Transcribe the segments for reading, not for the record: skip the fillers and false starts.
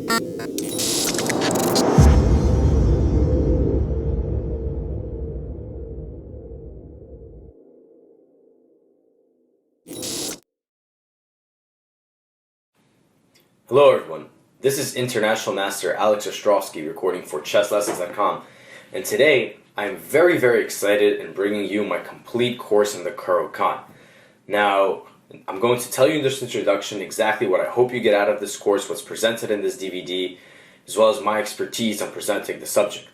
Hello everyone, this is International Master Ostrovskiy recording for ChessLessons.com, and today I'm very excited in bringing you my complete course in the Caro Kann. Now, I'm going to tell you in this introduction exactly what I hope you get out of this course, what's presented in this DVD, as well as my expertise on presenting the subject.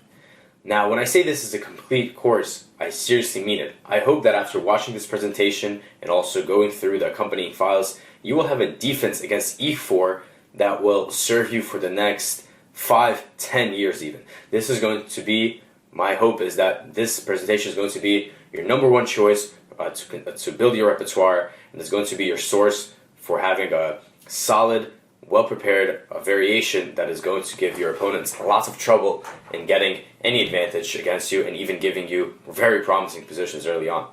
Now, when I say this is a complete course, I seriously mean it. I hope that after watching this presentation and also going through the accompanying files, you will have a defense against e4 that will serve you for the next 5-10 years even. This is going to be, my hope is that this presentation is going to be your number one choice to build your repertoire, and it's going to be your source for having a solid, well-prepared variation that is going to give your opponents lots of trouble in getting any advantage against you and even giving you very promising positions early on.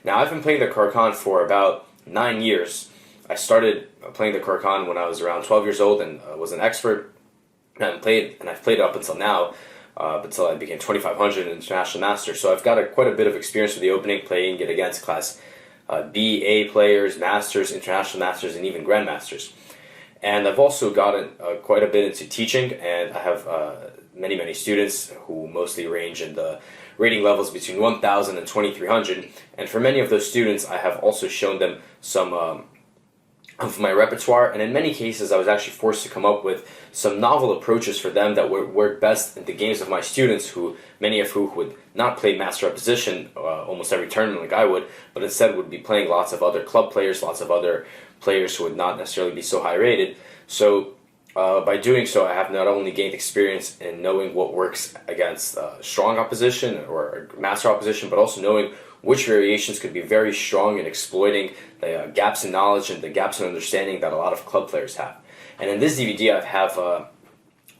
Now, I've been playing the Caro Kann for about 9 years. I started playing the Caro Kann when I was around 12 years old and was an expert, and I've played it up until now, until I became 2500 International Master. So I've got quite a bit of experience with the opening, playing it against Class B, A players, Masters, International Masters, and even Grandmasters. And I've also gotten quite a bit into teaching, and I have many students who mostly range in the rating levels between 1000 and 2300. And for many of those students, I have also shown them some of my repertoire, and in many cases I was actually forced to come up with some novel approaches for them that would work best in the games of my students, many of who would not play master opposition almost every tournament like I would, but instead would be playing lots of other club players, lots of other players who would not necessarily be so high rated. So by doing so, I have not only gained experience in knowing what works against strong opposition or master opposition, but also knowing which variations could be very strong in exploiting the gaps in knowledge and the gaps in understanding that a lot of club players have. And in this DVD, I have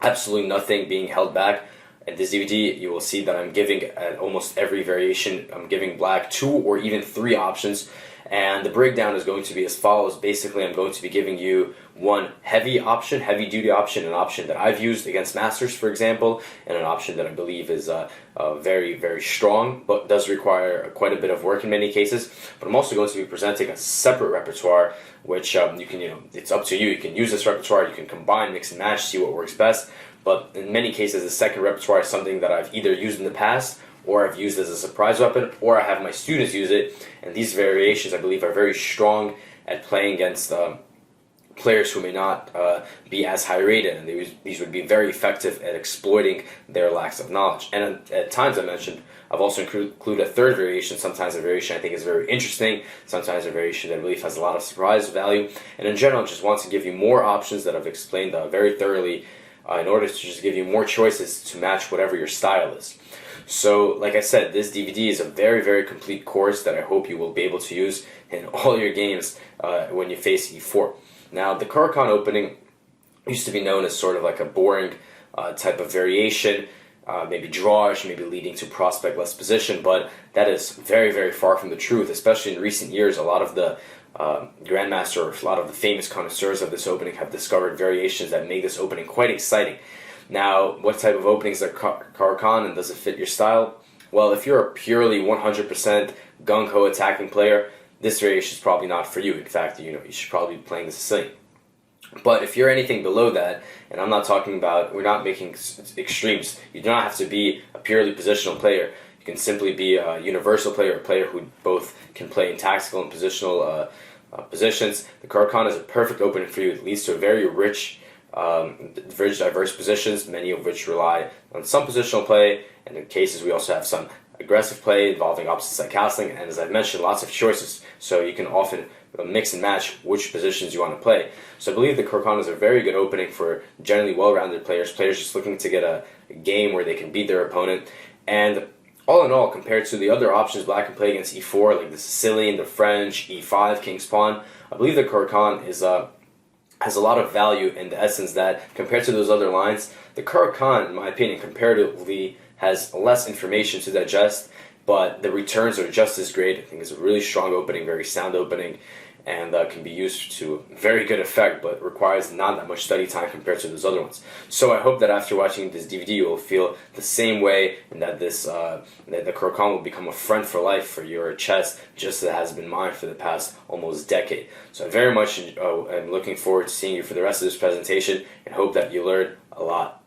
absolutely nothing being held back. In this DVD, you will see that I'm giving at almost every variation, I'm giving black 2 or even 3 options. And the breakdown is going to be as follows. Basically, I'm going to be giving you one heavy option, heavy-duty option, an option that I've used against Masters, for example, and an option that I believe is very strong, but does require quite a bit of work in many cases. But I'm also going to be presenting a separate repertoire, which you can, it's up to you. You can use this repertoire, you can combine, mix and match, see what works best. But in many cases, the second repertoire is something that I've either used in the past, or I've used as a surprise weapon, or I have my students use it. And these variations, I believe, are very strong at playing against players who may not be as high rated, and these would be very effective at exploiting their lacks of knowledge. And at times, I mentioned, I've also included a third variation, sometimes a variation I think is very interesting, sometimes a variation that I believe has a lot of surprise value, and in general, I just want to give you more options that I've explained very thoroughly in order to just give you more choices to match whatever your style is. So, like I said, this DVD is a very complete course that I hope you will be able to use in all your games when you face e4. Now, the Caro Kann opening used to be known as sort of like a boring type of variation, maybe drawish, maybe leading to prospect-less position, but that is very far from the truth. Especially in recent years, a lot of the Grandmaster or a lot of the famous connoisseurs of this opening have discovered variations that make this opening quite exciting. Now, what type of openings are Caro Kann, and does it fit your style? Well, if you're a purely 100% gung-ho attacking player, this variation is probably not for you. In fact, you should probably be playing the Sicilian. But if you're anything below that, and I'm not talking about, we're not making extremes. You do not have to be a purely positional player. You can simply be a universal player, a player who both can play in tactical and positional positions. The Caro Kann is a perfect opening for you. It leads to a very rich, very diverse positions, many of which rely on some positional play, and in cases we also have some aggressive play involving opposite side castling, and as I've mentioned, lots of choices, so you can often mix and match which positions you want to play. So I believe the Caro Kann is a very good opening for generally well-rounded players just looking to get a game where they can beat their opponent. And all in all, compared to the other options black can play against e4, like the Sicilian, the French, e5, king's pawn, I believe the Caro Kann has a lot of value in the essence that, compared to those other lines, the Caro Kann, in my opinion, comparatively has less information to digest, but the returns are just as great. I think it's a really strong opening, very sound opening, and can be used to very good effect, but requires not that much study time compared to those other ones. So I hope that after watching this DVD, you will feel the same way, and that that the Caro Kann will become a friend for life for your chess, just as it has been mine for the past almost decade. So I very much am looking forward to seeing you for the rest of this presentation, and hope that you learned a lot.